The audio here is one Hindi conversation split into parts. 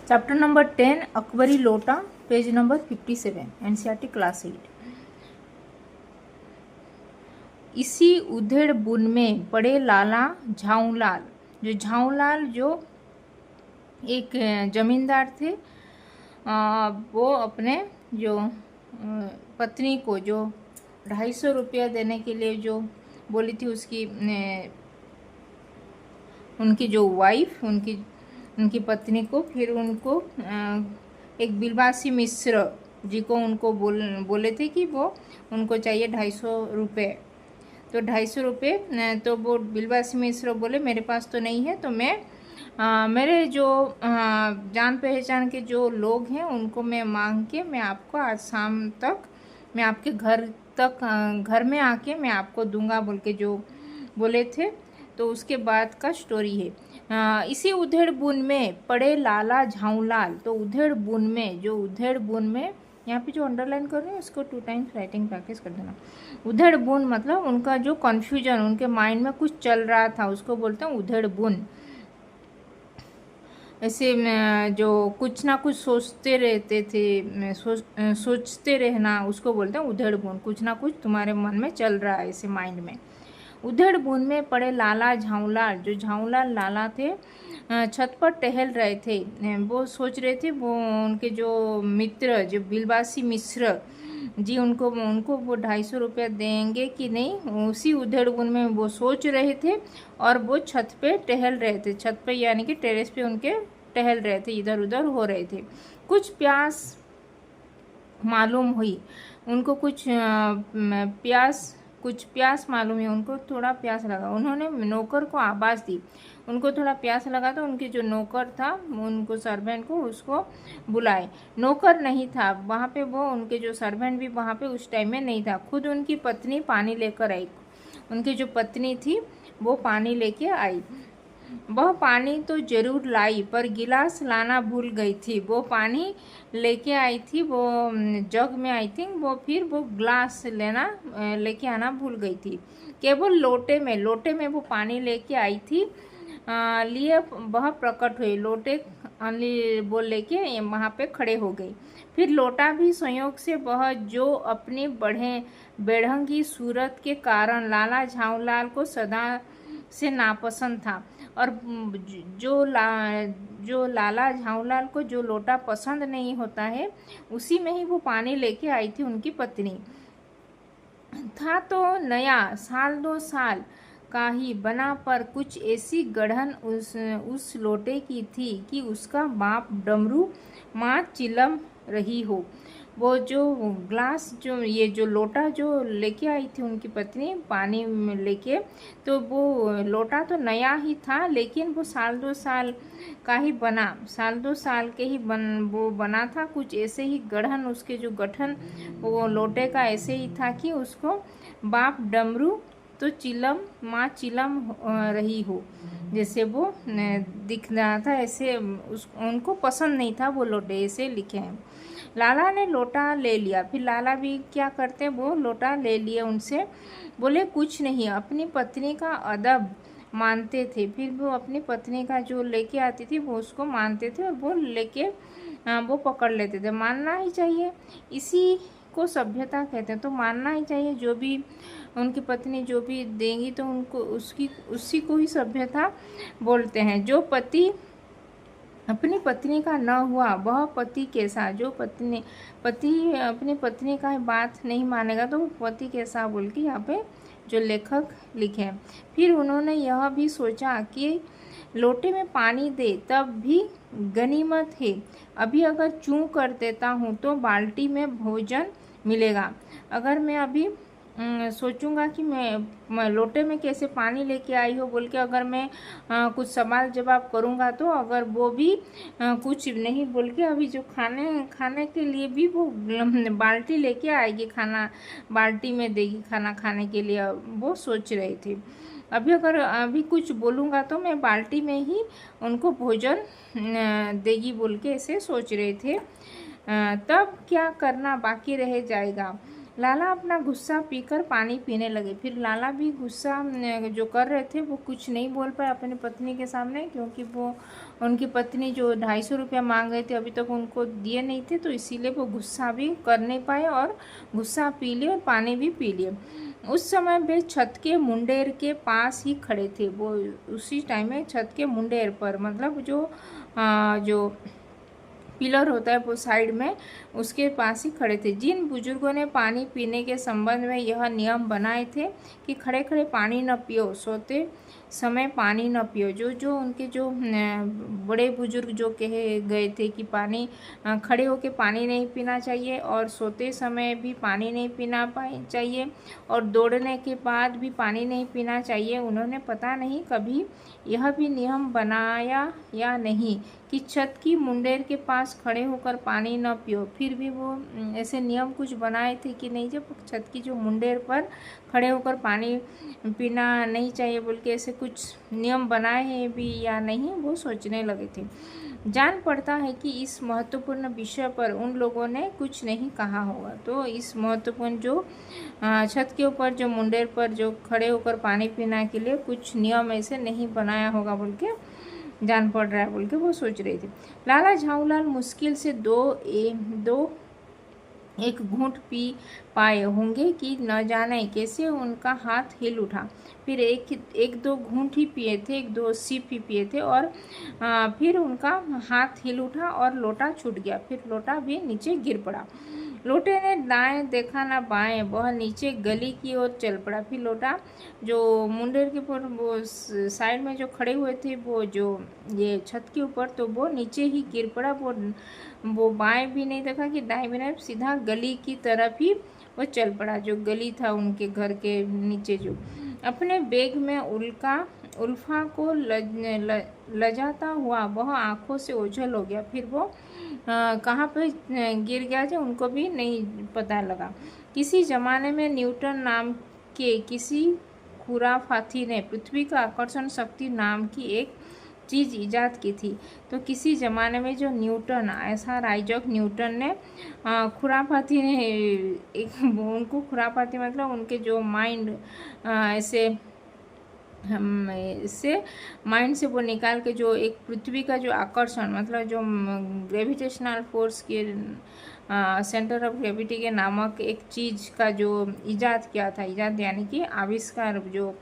चैप्टर नंबर 10 अकबरी लोटा, पेज नंबर 57, एनसीईआरटी क्लास 8। इसी उधेड़ बुन में पड़े लाला झाऊलाल। जो झाऊलाल जो एक जमींदार थे, वो अपने जो पत्नी को जो 250 रुपया देने के लिए जो बोली थी, उसकी उनकी जो वाइफ, उनकी पत्नी को, फिर उनको एक बिलवासी मिश्र जी को उनको बोले थे कि वो उनको चाहिए 250 रुपये। तो 250 रुपये तो वो बिलवासी मिश्र बोले मेरे पास तो नहीं है, तो मैं मेरे जो जान पहचान के जो लोग हैं उनको मैं मांग के मैं आपको आज शाम तक मैं आपके घर में आके मैं आपको दूंगा बोल के जो बोले थे। तो उसके बाद का स्टोरी है। इसी उधेड़ बुन में पड़े लाला झाऊलाल। तो उधेड़ बुन में यहाँ पे जो अंडरलाइन कर रहे हैं उसको 2 टाइम्स राइटिंग प्रैक्टिस कर देना। उधेड़ बुन मतलब उनका जो कन्फ्यूजन, उनके माइंड में कुछ चल रहा था, उसको बोलते हैं उधेड़ बुन। ऐसे जो कुछ ना कुछ सोचते रहते थे, सोचते रहना, उसको बोलते हैं उधेड़ बुन। कुछ ना कुछ तुम्हारे मन में चल रहा है ऐसे माइंड में। उधेड़ बुन में पड़े लाला झाऊलाल। जो झाऊलाल लाला थे, छत पर टहल रहे थे। वो सोच रहे थे, वो उनके जो मित्र जो बिलवासी मिश्र जी उनको वो 250 रुपया देंगे कि नहीं, उसी उधेड़ बुन में वो सोच रहे थे। और वो छत पे टहल रहे थे, छत पे यानी कि टेरेस पे उनके टहल रहे थे, इधर उधर हो रहे थे। कुछ प्यास मालूम हुई उनको, कुछ प्यास मालूम है उनको, थोड़ा प्यास लगा। उन्होंने नौकर को आवाज़ दी, उनको थोड़ा प्यास लगा तो उनके जो नौकर था, उनको सर्वेंट को उसको बुलाए। नौकर नहीं था वहाँ पे, वो उनके जो सर्वेंट भी वहाँ पे उस टाइम में नहीं था। खुद उनकी पत्नी पानी लेकर आई। उनकी जो पत्नी थी वो पानी लेके आई। वह पानी तो जरूर लाई पर गिलास लाना भूल गई थी। वो पानी लेके आई थी, वो जग में आई थी, वो ग्लास लेके आना भूल गई थी। केवल लोटे में वो पानी लेके आई थी, लिए वह प्रकट हुई। लोटे वो लेके वहाँ पे खड़े हो गई। फिर लोटा भी संयोग से वह जो अपनी बेढंगी सूरत के कारण लाला झाऊलाल को सदा से नापसंद था। और जो लाला झाऊलाल को जो लोटा पसंद नहीं होता है, उसी में ही वो पानी लेके आई थी उनकी पत्नी। था तो नया, 1-2 साल का ही बना, पर कुछ ऐसी गढ़न उस लोटे की थी कि उसका बाप डमरू माँ चिलम रही हो। वो जो ग्लास जो लोटा जो लेके आई थी उनकी पत्नी पानी में लेके, तो वो लोटा तो नया ही था, लेकिन वो 1-2 साल का ही बना, 1-2 साल के ही वो बना था। कुछ ऐसे ही गढ़न, उसके जो गठन वो लोटे का ऐसे ही था कि उसको बाप डमरू तो चिलम माँ चिलम रही हो, जैसे वो दिख रहा था ऐसे। उनको पसंद नहीं था वो लोटे, ऐसे लिखे हैं। लाला ने लोटा ले लिया। फिर लाला भी क्या करते, वो लोटा ले लिए उनसे, बोले कुछ नहीं। अपनी पत्नी का अदब मानते थे। फिर वो अपनी पत्नी का जो लेके आती थी वो उसको मानते थे, और वो लेके वो पकड़ लेते थे। मानना ही चाहिए, इसी को सभ्यता कहते हैं। तो मानना ही चाहिए, जो भी उनकी पत्नी जो भी देंगी तो उनको उसी को ही सभ्यता बोलते हैं। जो पति अपनी पत्नी का न हुआ वह पति कैसा। जो पति अपनी पत्नी का बात नहीं मानेगा तो वो पति कैसा बोल के यहाँ पे जो लेखक लिखे। फिर उन्होंने यह भी सोचा कि लोटे में पानी दे तब भी गनीमत है। अभी अगर चूं कर देता हूँ तो बाल्टी में भोजन मिलेगा। अगर मैं अभी सोचूंगा कि मैं लोटे में कैसे पानी लेके आई हो बोल के, अगर मैं कुछ सवाल जवाब करूंगा तो अगर वो भी कुछ नहीं बोल के अभी जो खाने के लिए भी वो बाल्टी लेके आएगी, खाना बाल्टी में देगी खाना खाने के लिए, वो सोच रहे थे। अभी कुछ बोलूँगा तो मैं बाल्टी में ही उनको भोजन देगी बोल के ऐसे सोच रहे थे। तब क्या करना बाकी रह जाएगा। लाला अपना गुस्सा पीकर पानी पीने लगे। फिर लाला भी गुस्सा जो कर रहे थे वो कुछ नहीं बोल पाए अपनी पत्नी के सामने, क्योंकि वो उनकी पत्नी जो 250 रुपया मांग रहे थे अभी तक उनको दिए नहीं थे, तो इसीलिए वो गुस्सा भी कर नहीं पाए और गुस्सा पी लिए और पानी भी पी लिए। उस समय वे छत के मुंडेर के पास ही खड़े थे। वो उसी टाइम में छत के मुंडेर पर, मतलब जो पिलर होता है वो साइड में, उसके पास ही खड़े थे। जिन बुजुर्गों ने पानी पीने के संबंध में यह नियम बनाए थे कि खड़े खड़े पानी न पियो, सोते समय पानी न पियो, जो उनके जो बड़े बुजुर्ग जो कहे गए थे कि पानी खड़े होके पानी नहीं पीना चाहिए और सोते समय भी पानी नहीं पीना चाहिए और दौड़ने के बाद भी पानी नहीं पीना चाहिए, उन्होंने पता नहीं कभी यह भी नियम बनाया या नहीं कि छत की मुंडेर के पास खड़े होकर पानी न पियो। फिर भी वो ऐसे नियम कुछ बनाए थे कि नहीं, जब छत की जो मुंडेर पर खड़े होकर पानी पीना नहीं चाहिए बोल के ऐसे कुछ नियम बनाए हैं भी या नहीं, वो सोचने लगे थे। जान पड़ता है कि इस महत्वपूर्ण विषय पर उन लोगों ने कुछ नहीं कहा होगा। तो इस महत्वपूर्ण जो छत के ऊपर जो मुंडेर पर जो खड़े होकर पानी पीना के लिए कुछ नियम ऐसे नहीं बनाया होगा बोल के जान पड़ रहा है बोल के वो सोच रही थी। लाला झाऊलाल मुश्किल से एक घूंट पी पाए होंगे कि न जाने कैसे उनका हाथ हिल उठा। फिर एक दो घूंट ही पिए थे, एक दो सिप ही पिए थे और फिर उनका हाथ हिल उठा और लोटा छूट गया। फिर लोटा भी नीचे गिर पड़ा। लोटे ने दाएं देखा ना बाएं, वह नीचे गली की ओर चल पड़ा। फिर लोटा जो मुंडेर के ऊपर वो साइड में जो खड़े हुए थे वो जो ये छत के ऊपर, तो वो नीचे ही गिर पड़ा। वो बाएं भी नहीं देखा कि दाएं भी नहीं, सीधा गली की तरफ ही वो चल पड़ा, जो गली था उनके घर के नीचे। जो अपने बैग में उल्फा को लजाता हुआ वह आंखों से ओझल हो गया। फिर वो कहाँ पे गिर गया जो उनको भी नहीं पता लगा। किसी ज़माने में न्यूटन नाम के किसी खुराफाती ने पृथ्वी का आकर्षण शक्ति नाम की एक चीज़ ईजाद की थी। तो किसी ज़माने में जो न्यूटन, ऐसा आइजैक न्यूटन ने खुराफाती ने एक, उनको खुराफाती मतलब उनके जो माइंड ऐसे हम इससे माइंड से वो निकाल के जो एक पृथ्वी का जो आकर्षण मतलब जो ग्रेविटेशनल फोर्स के सेंटर ऑफ ग्रेविटी के नामक एक चीज़ का जो इजाद किया था, इजाद यानी कि आविष्कार जो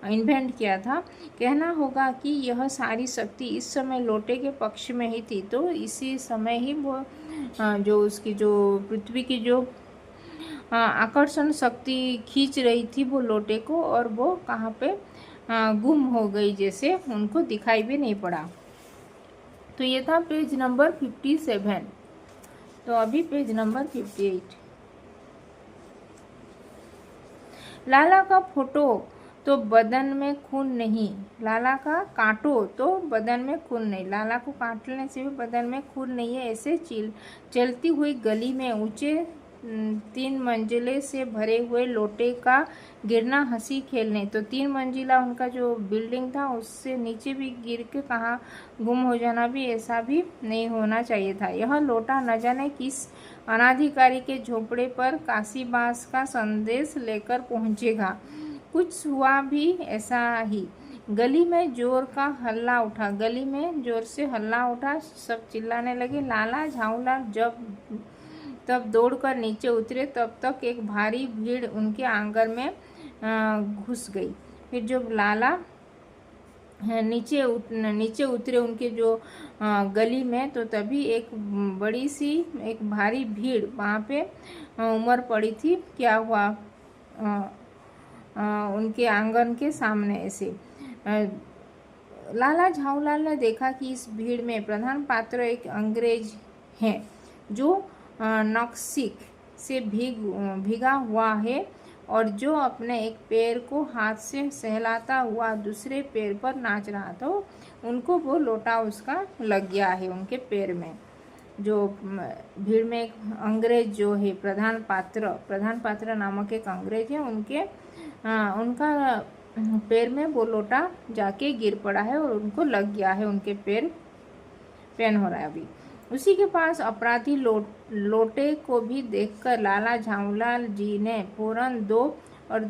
इन्वेंट किया था, कहना होगा कि यह सारी शक्ति इस समय लोटे के पक्ष में ही थी। तो इसी समय ही वो जो उसकी जो पृथ्वी की जो आकर्षण शक्ति खींच रही थी वो लोटे को, और वो कहाँ पे गुम हो गई, जैसे उनको दिखाई भी नहीं पड़ा। तो ये था पेज नंबर 57। तो अभी पेज नंबर 58। लाला का फोटो तो बदन में खून नहीं, लाला का काटो तो बदन में खून नहीं, लाला को काटने से भी बदन में खून नहीं है। ऐसे चलती हुई गली में ऊंचे 3 मंजिले से भरे हुए लोटे का गिरना हंसी खेलने। तो 3 मंजिला उनका जो बिल्डिंग था उससे नीचे भी गिर के कहाँ गुम हो जाना भी ऐसा भी नहीं होना चाहिए था। यह लोटा न जाने किस अनाधिकारी के झोपड़े पर काशीबास का संदेश लेकर पहुँचेगा। कुछ हुआ भी ऐसा ही। गली में जोर का हल्ला उठा, गली में जोर से हल्ला उठा, सब चिल्लाने लगे। लाला झाऊलाल तब दौड़कर नीचे उतरे, तब तक एक भारी भीड़ उनके आंगन में घुस गई। फिर जब लाला नीचे उतरे उनके जो गली में, तो तभी एक बड़ी सी एक भारी भीड़ वहाँ पे उमड़ पड़ी थी। क्या हुआ उनके आंगन के सामने ऐसे लाला झाऊलाल ने देखा कि इस भीड़ में प्रधान पात्र एक अंग्रेज है जो नक्सिक से भीगा हुआ है और जो अपने एक पैर को हाथ से सहलाता हुआ दूसरे पैर पर नाच रहा था। उनको वो लोटा उसका लग गया है उनके पैर में। जो भीड़ में एक अंग्रेज जो है प्रधान पात्र नामक एक अंग्रेज है, उनका पैर में वो लोटा जाके गिर पड़ा है और उनको लग गया है, उनके पैर पेन हो रहा है अभी। उसी के पास अपराधी लोटे को भी देखकर लाला झाऊलाल जी ने फौरन दो और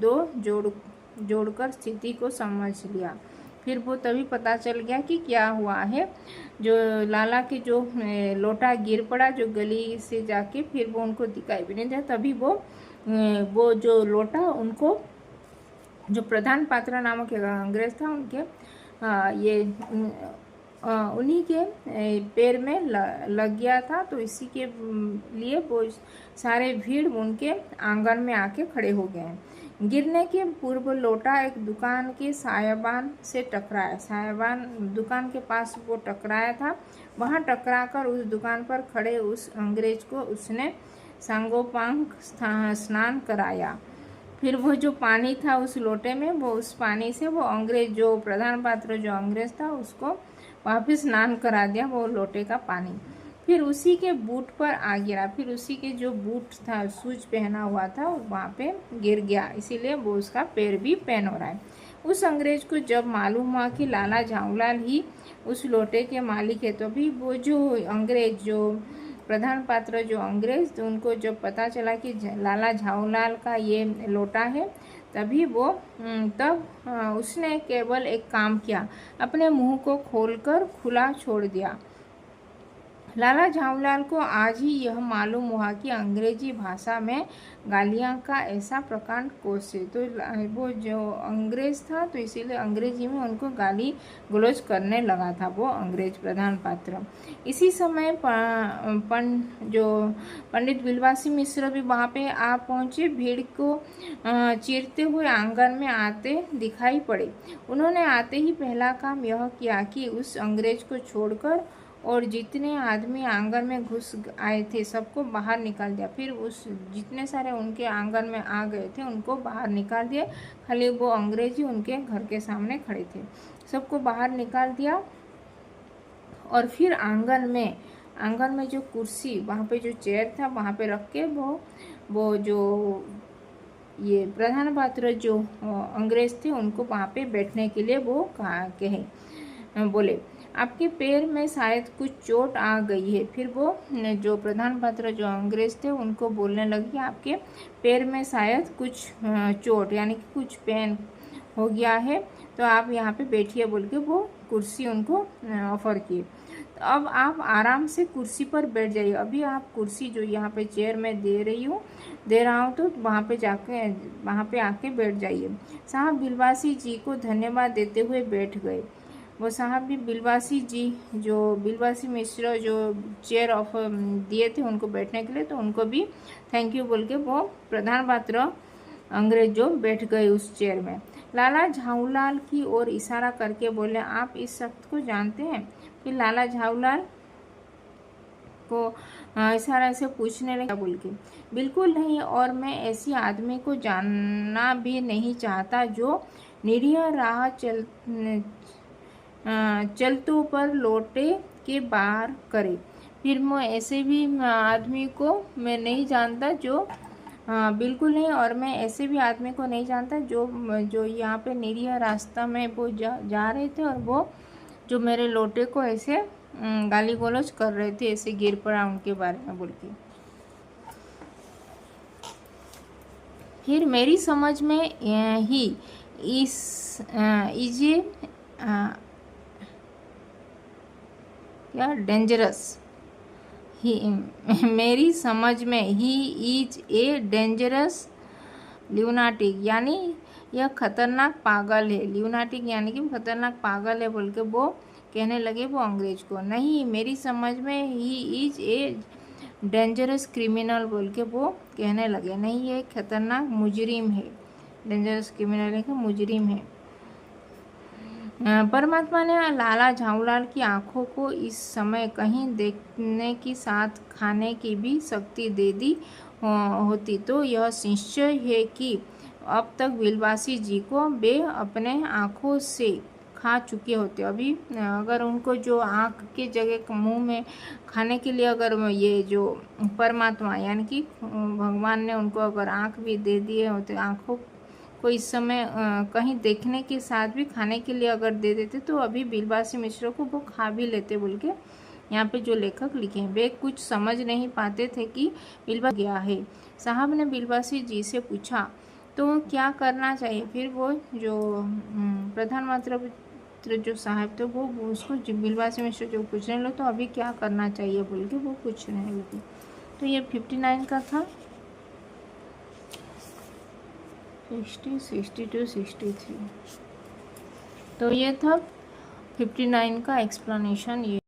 दो जोड़कर स्थिति को समझ लिया। फिर वो तभी पता चल गया कि क्या हुआ है। जो लाला के जो लोटा गिर पड़ा जो गली से जाके, फिर वो उनको दिखाई भी नहीं दिया। तभी वो जो लोटा उनको, जो प्रधान पात्रा नामक अंग्रेज था, उनके ये उन्हीं के पैर में लग गया था। तो इसी के लिए वो सारे भीड़ उनके आंगन में आके खड़े हो गए हैं। गिरने के पूर्व लोटा एक दुकान के सायाबान से टकराया। सायाबान दुकान के पास वो टकराया था। वहां टकराकर उस दुकान पर खड़े उस अंग्रेज को उसने सांगोपांग स्नान कराया। फिर वो जो पानी था उस लोटे में, वो उस पानी से वो अंग्रेज, जो प्रधान पात्र जो अंग्रेज था, उसको वापस स्नान करा दिया वो लोटे का पानी। फिर उसी के बूट पर आ गिरा। फिर उसी के जो बूट था, शूज पहना हुआ था, वहाँ पे गिर गया। इसीलिए वो उसका पैर भी पेन हो रहा है। उस अंग्रेज को जब मालूम हुआ कि लाला झाऊलाल ही उस लोटे के मालिक है, तो भी वो जो अंग्रेज, जो प्रधान पात्र जो अंग्रेज, तो उनको जब पता चला कि लाला झाऊलाल का ये लोटा है, तभी वो तब उसने केवल एक काम किया, अपने मुंह को खोलकर खुला छोड़ दिया। लाला झाऊलाल को आज ही यह मालूम हुआ कि अंग्रेजी भाषा में गालियाँ का ऐसा प्रकार कोश है। तो वो जो अंग्रेज था, तो इसीलिए अंग्रेजी में उनको गाली गलौज करने लगा था वो अंग्रेज प्रधान पात्र। इसी समय जो पंडित बिलवासी मिश्र भी वहाँ पे आ पहुँचे। भीड़ को चीरते हुए आंगन में आते दिखाई पड़े। उन्होंने आते ही पहला काम यह किया कि उस अंग्रेज को छोड़कर और जितने आदमी आंगन में घुस आए थे सबको बाहर निकाल दिया। फिर उस जितने सारे उनके आंगन में आ गए थे उनको बाहर निकाल दिया। खाली वो अंग्रेजी उनके घर के सामने खड़े थे, सबको बाहर निकाल दिया। और फिर आंगन में जो कुर्सी, वहाँ पे जो चेयर था, वहाँ पे रख के वो जो ये प्रधान पात्र जो अंग्रेज थे उनको वहाँ पे बैठने के लिए वो बोले, आपके पैर में शायद कुछ चोट आ गई है। फिर वो जो प्रधान पात्र जो अंग्रेज थे उनको बोलने लगे कि आपके पैर में शायद कुछ चोट, यानी कि कुछ पेन हो गया है, तो आप यहाँ पे बैठिए बोल के वो कुर्सी उनको ऑफर किए। तो अब आप आराम से कुर्सी पर बैठ जाइए। अभी आप कुर्सी जो यहाँ पे चेयर में दे रहा हूँ, तो वहाँ पे आके बैठ जाइए। साहब बिलवासी जी को धन्यवाद देते हुए बैठ गए। वो साहब भी बिलवासी जी, जो बिलवासी मिश्र जो चेयर ऑफर दिए थे उनको बैठने के लिए, तो उनको भी थैंक यू बोल के वो प्रधान पात्र अंग्रेज जो बैठ गए उस चेयर में। लाला झाऊलाल की ओर इशारा करके बोले, आप इस शख्स को जानते हैं? फिर लाला झाऊलाल को इशारा से पूछने लगा बोल के, बिल्कुल नहीं, और मैं ऐसी आदमी को जानना भी नहीं चाहता जो निरीह राह चलतों पर लोटे के बार करे। फिर मैं ऐसे भी आदमी को मैं नहीं जानता जो बिल्कुल नहीं, और मैं ऐसे भी आदमी को नहीं जानता जो यहाँ पे निरीह रास्ता में वो जा रहे थे, और वो जो मेरे लोटे को ऐसे गाली गलौज कर रहे थे, ऐसे गिर पड़ा उनके बारे में बोल के। फिर मेरी समझ में ही या डेंजरस मेरी समझ में ही इज ए डेंजरस ल्यूनाटिक, यानी यह खतरनाक पागल है। ल्यूनाटिक यानी कि खतरनाक पागल है बोल के वो कहने लगे वो अंग्रेज को। नहीं, मेरी समझ में he is a dangerous criminal बोल के वो कहने लगे। नहीं, ये खतरनाक मुजरिम है। डेंजरस क्रिमिनल है कि मुजरिम है। परमात्मा ने लाला झाऊलाल की आंखों को इस समय कहीं देखने की साथ खाने की भी शक्ति दे दी होती, तो यह निश्चय है कि अब तक बिलवासी जी को वे अपने आंखों से खा चुके होते। अभी अगर उनको जो आँख के जगह मुंह में खाने के लिए अगर ये जो परमात्मा यानी कि भगवान ने उनको अगर आँख भी दे दिए होते, आँखों को इस समय कहीं देखने के साथ भी खाने के लिए अगर दे देते, तो अभी बिलवासी मिश्र को वो खा भी लेते बोल के यहाँ पे जो लेखक लिखे हैं। वे कुछ समझ नहीं पाते थे कि बिलवा गया है। साहब ने बिलवासी जी से पूछा तो क्या करना चाहिए। फिर वो जो प्रधानमंत्री जो साहब थे वो उसको बिलवासी मिश्र जो पूछ रहे लो तो अभी क्या करना चाहिए बोल के वो पूछ रहे हैं लोग। तो ये 59 का था। 60, 62, 63 तो ये था 59 का एक्सप्लेनेशन। ये